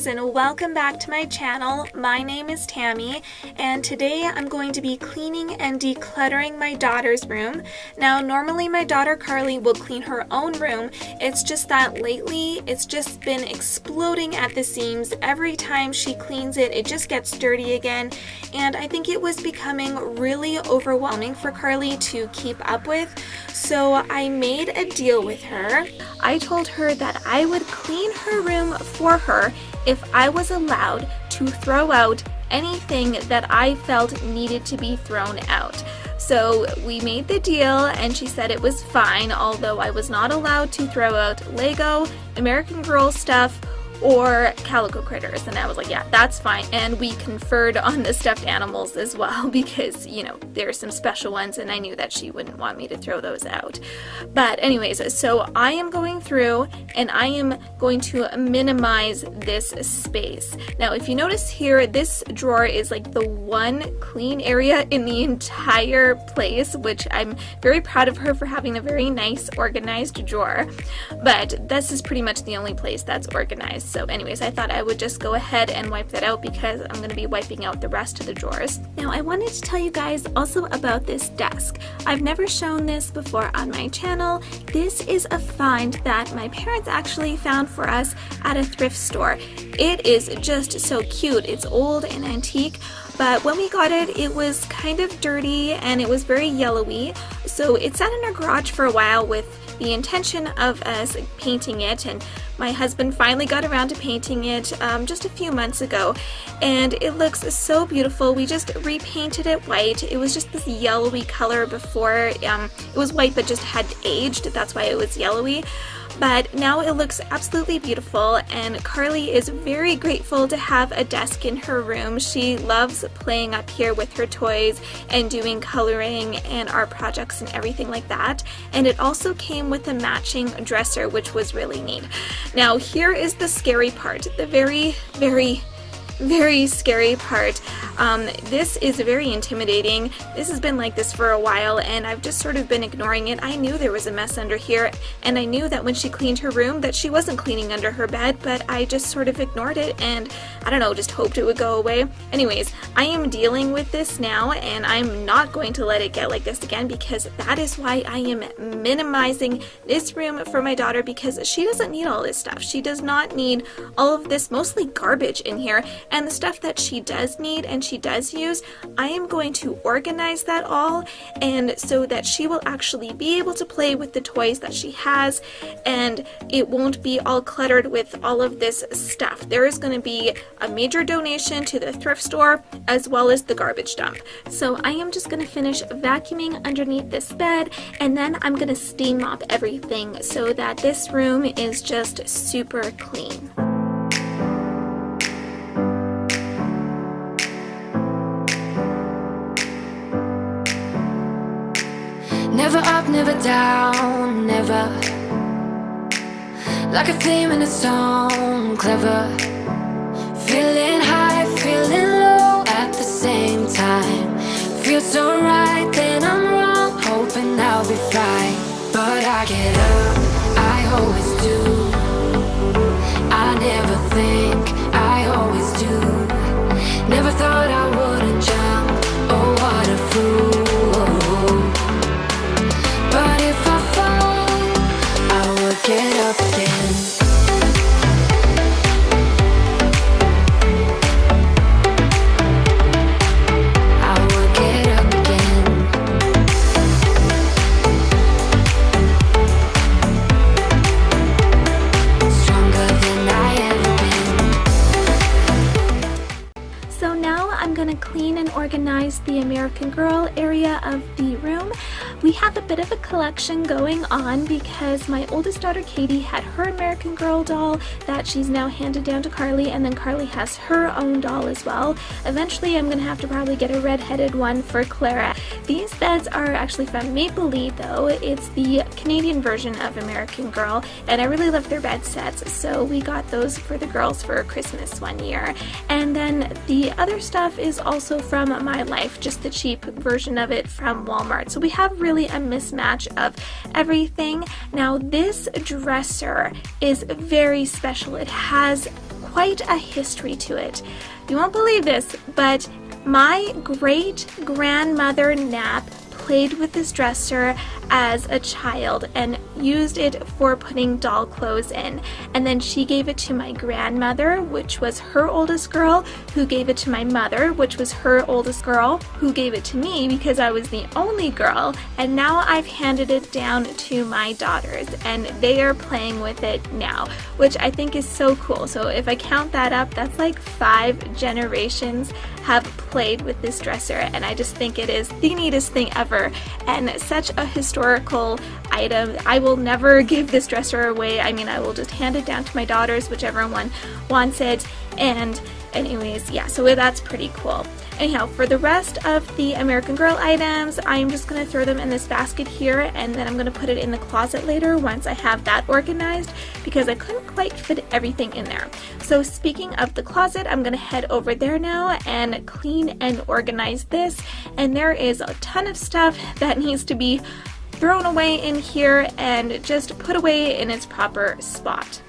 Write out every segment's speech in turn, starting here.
guys, and welcome back to my channel. My name is Tammy, and today I'm going to be cleaning and decluttering my daughter's room. Now, normally my daughter Carly will clean her own room. It's just that lately it's just been exploding at the seams. Every time she cleans it, it just gets dirty again, and I think it was becoming really overwhelming for Carly to keep up with. So I made a deal with her. I told her that I would clean her room for her if I was allowed to throw out anything that I felt needed to be thrown out. So we made the deal, and she said it was fine, although I was not allowed to throw out Lego, American Girl stuff, or calico critters. And I was like, yeah, that's fine. And we conferred on the stuffed animals as well, because, you know, there are some special ones and I knew that she wouldn't want me to throw those out. But anyways, so I am going through and I am going to minimize this space. Now, if you notice here, this drawer is like the one clean area in the entire place, which I'm very proud of her for having a very nice organized drawer. But this is pretty much the only place that's organized. So anyways, I thought I would just go ahead and wipe that out because I'm going to be wiping out the rest of the drawers. Now, I wanted to tell you guys also about this desk. I've never shown this before on my channel. This is a find that my parents actually found for us at a thrift store. It is just so cute. It's old and antique, but when we got it, it was kind of dirty and it was very yellowy. So it sat in our garage for a while with the intention of us painting it, and my husband finally got around to painting it just a few months ago, and it looks so beautiful. We just repainted it white. It was just this yellowy color before. It was white but just had aged. That's why it was yellowy. But now it looks absolutely beautiful, and Carly is very grateful to have a desk in her room. She loves playing up here with her toys and doing coloring and art projects and everything like that. And it also came with a matching dresser, which was really neat. Now, here is the scary part, the very scary part. This is very intimidating. This has been like this for a while, and I've just sort of been ignoring it. I knew there was a mess under here, and I knew that when she cleaned her room that she wasn't cleaning under her bed, but I just sort of ignored it, and I don't know, just hoped it would go away. Anyways, I am dealing with this now, and I'm not going to let it get like this again, because that is why I am minimizing this room for my daughter, because she doesn't need all this stuff. She does not need all of this mostly garbage in here. And the stuff that she does need and she does use, I am going to organize that all, and so that she will actually be able to play with the toys that she has, and it won't be all cluttered with all of this stuff. There is going to be a major donation to the thrift store as well as the garbage dump. So I am just going to finish vacuuming underneath this bed, and then I'm going to steam mop everything so that this room is just super clean. Never up, never down, never. Like a theme in a song, clever. Feeling high, feeling low at the same time. Feels so right, then I'm wrong, hoping I'll be fine. But I get up, I always do. I never think, I always do. Never thought I wouldn't jump, oh what a fool. But if I fall, I will get up again. I will get up again. Stronger than I ever been. So now I'm going to clean and organize the American Girl area of the room. We have a bit of a collection going on because my oldest daughter Katie had her American Girl doll that she's now handed down to Carly, and then Carly has her own doll as well. Eventually I'm going to have to probably get a red-headed one for Clara. These beds are actually from Maple Leaf though. It's the Canadian version of American Girl, and I really love their bed sets, so we got those for the girls for Christmas one year. And then the other stuff is also from My Life, just the cheap version of it from Walmart. So we have really a mismatch of everything. Now this dresser is very special. It has quite a history to it. You won't believe this, but my great-grandmother Nap played with this dresser as a child and used it for putting doll clothes in. And then she gave it to my grandmother, which was her oldest girl, who gave it to my mother, which was her oldest girl, who gave it to me because I was the only girl. And now I've handed it down to my daughters and they are playing with it now, which I think is so cool. So if I count that up, that's like 5 generations have played with this dresser, and I just think it is the neatest thing ever and such a historical item. I will never give this dresser away. I mean, I will just hand it down to my daughters, whichever one wants it. And anyways, yeah, so that's pretty cool. Anyhow, for the rest of the American Girl items, I'm just going to throw them in this basket here, and then I'm going to put it in the closet later once I have that organized, because I couldn't quite fit everything in there. So speaking of the closet, I'm going to head over there now and clean and organize this. And there is a ton of stuff that needs to be thrown away in here and just put away in its proper spot.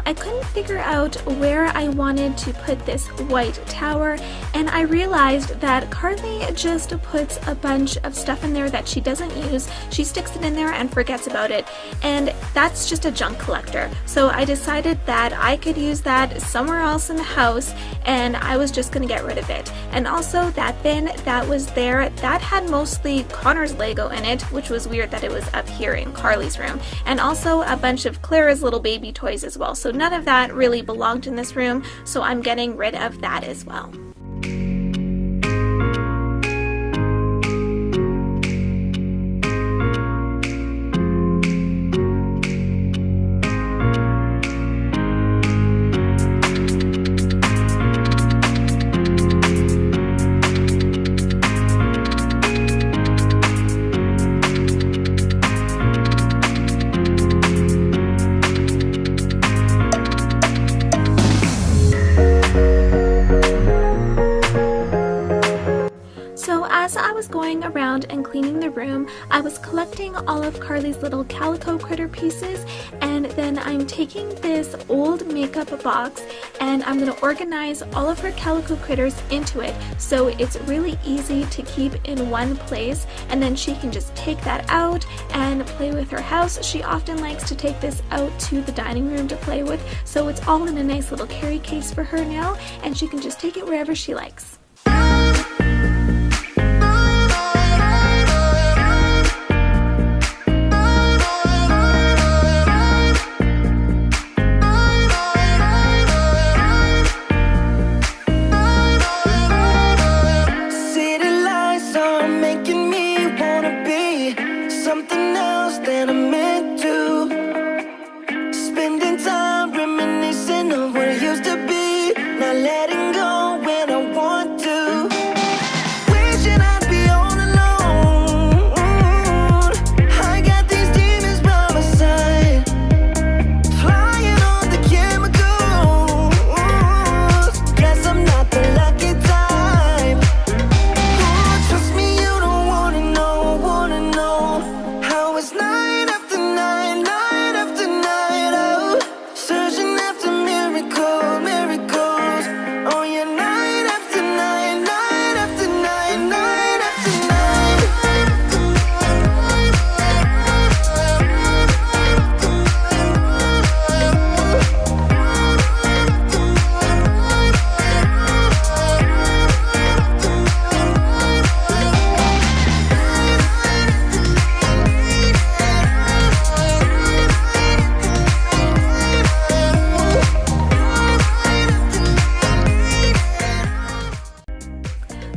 I couldn't figure out where I wanted to put this white tower, and I realized that Carly just puts a bunch of stuff in there that she doesn't use. She sticks it in there and forgets about it, and that's just a junk collector. So I decided that I could use that somewhere else in the house, and I was just gonna get rid of it. And also that bin that was there, that had mostly Connor's Lego in it, which was weird that it was up here in Carly's room, and also a bunch of Clara's little baby toys as well. So none of that really belonged in this room, so I'm getting rid of that as well. As I was going around and cleaning the room, I was collecting all of Carly's little calico critter pieces, and then I'm taking this old makeup box and I'm going to organize all of her calico critters into it so it's really easy to keep in one place, and then she can just take that out and play with her house. She often likes to take this out to the dining room to play with, so it's all in a nice little carry case for her now, and she can just take it wherever she likes. Letting go when I want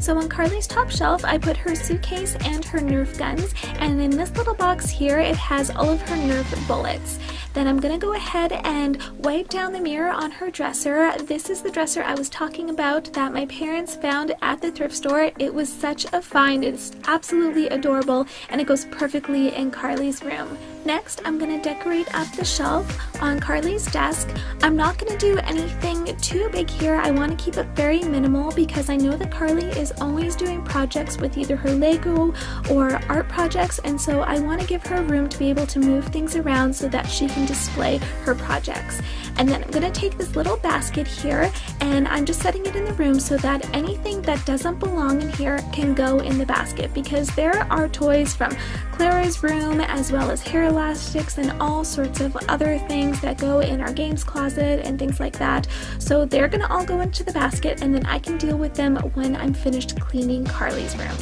So on Carly's top shelf, I put her suitcase and her Nerf guns, and in this little box here, it has all of her Nerf bullets. Then I'm gonna go ahead and wipe down the mirror on her dresser. This is the dresser I was talking about that my parents found at the thrift store. It was such a find. It's absolutely adorable, and it goes perfectly in Carly's room. Next, I'm gonna decorate up the shelf on Carly's desk. I'm not gonna do anything too big here. I wanna keep it very minimal because I know that Carly is always doing projects with either her Lego or art projects, and so I wanna give her room to be able to move things around so that she can display her projects. And then I'm gonna take this little basket here, and I'm just setting it in the room so that anything that doesn't belong in here can go in the basket, because there are toys from Clara's room as well as hair elastics and all sorts of other things that go in our games closet and things like that. So they're gonna all go into the basket, and then I can deal with them when I'm finished cleaning Carly's room.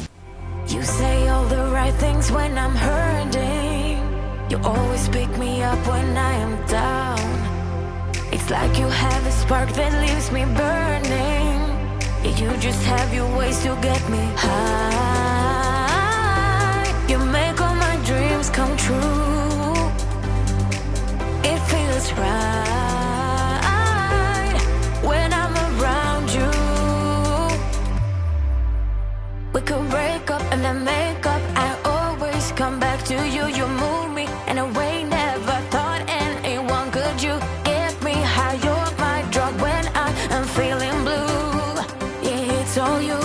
You say all the right things when I'm hurting. You always pick me up when I am down. It's like you have a spark that leaves me burning. Yeah, you just have your ways to get me high. You make all my dreams come true. It feels right when I'm around you. We could break up and then make up. I always come back to you. You move me in a way never thought anyone could. You get me high. You're my drug when I am feeling blue. Yeah, it's all you,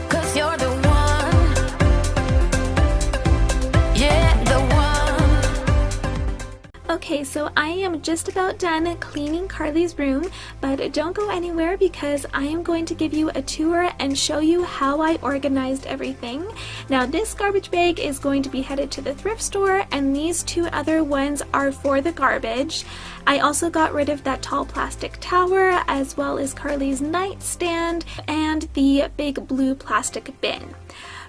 'cause you're the one. Yeah, the one. Okay, so I am just about done cleaning Carly's room, but don't go anywhere because I am going to give you a tour and show you how I organized everything. Now, this garbage bag is going to be headed to the thrift store, and these two other ones are for the garbage. I also got rid of that tall plastic tower, as well as Carly's nightstand and the big blue plastic bin.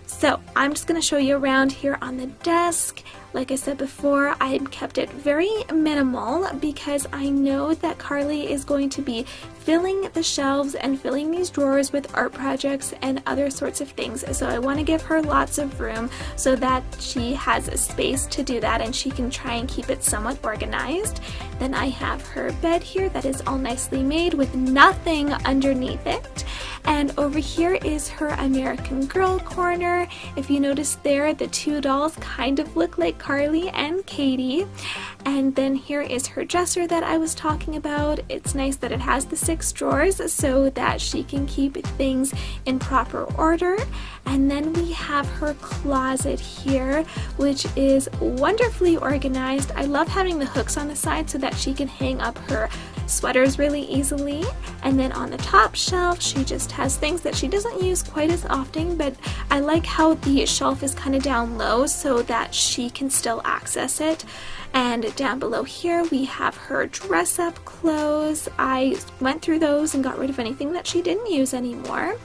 So I'm just going to show you around here on the desk. Like I said before, I kept it very minimal because I know that Carly is going to be filling the shelves and filling these drawers with art projects and other sorts of things. So I want to give her lots of room so that she has a space to do that and she can try and keep it somewhat organized. Then I have her bed here that is all nicely made with nothing underneath it. And over here is her American Girl corner. If you notice there, the two dolls kind of look like Carly and Katie. And then here is her dresser that I was talking about. It's nice that it has the 6 drawers so that she can keep things in proper order. And then we have her closet here, which is wonderfully organized. I love having the hooks on the side so that she can hang up her sweaters really easily. And then on the top shelf, she just has things that she doesn't use quite as often, but I like how the shelf is kind of down low so that she can still access it. And down below here we have her dress up clothes. I went through those and got rid of anything that she didn't use anymore.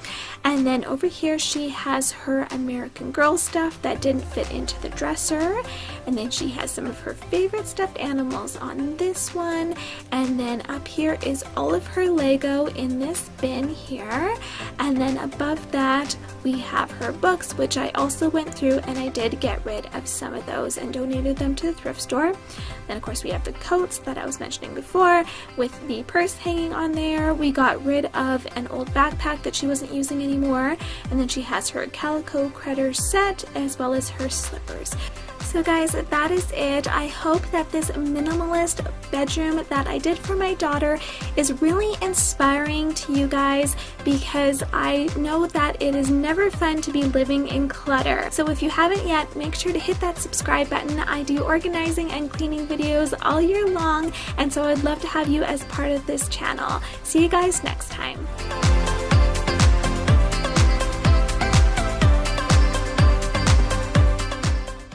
And then over here she has her American Girl stuff that didn't fit into the dresser. And then she has some of her favorite stuffed animals on this one. And then up here is all of her Lego in this bin here. And then above that we have her books, which I also went through and I did get rid of some of those and donated them to the thrift store. Then of course we have the coats that I was mentioning before with the purse hanging on there. We got rid of an old backpack that she wasn't using anymore. And then she has her calico critter set as well as her slippers. So guys, that is it. I hope that this minimalist bedroom that I did for my daughter is really inspiring to you guys, because I know that it is never fun to be living in clutter. So if you haven't yet, make sure to hit that subscribe button. I do organizing and cleaning videos all year long, and so I'd love to have you as part of this channel. See you guys next time.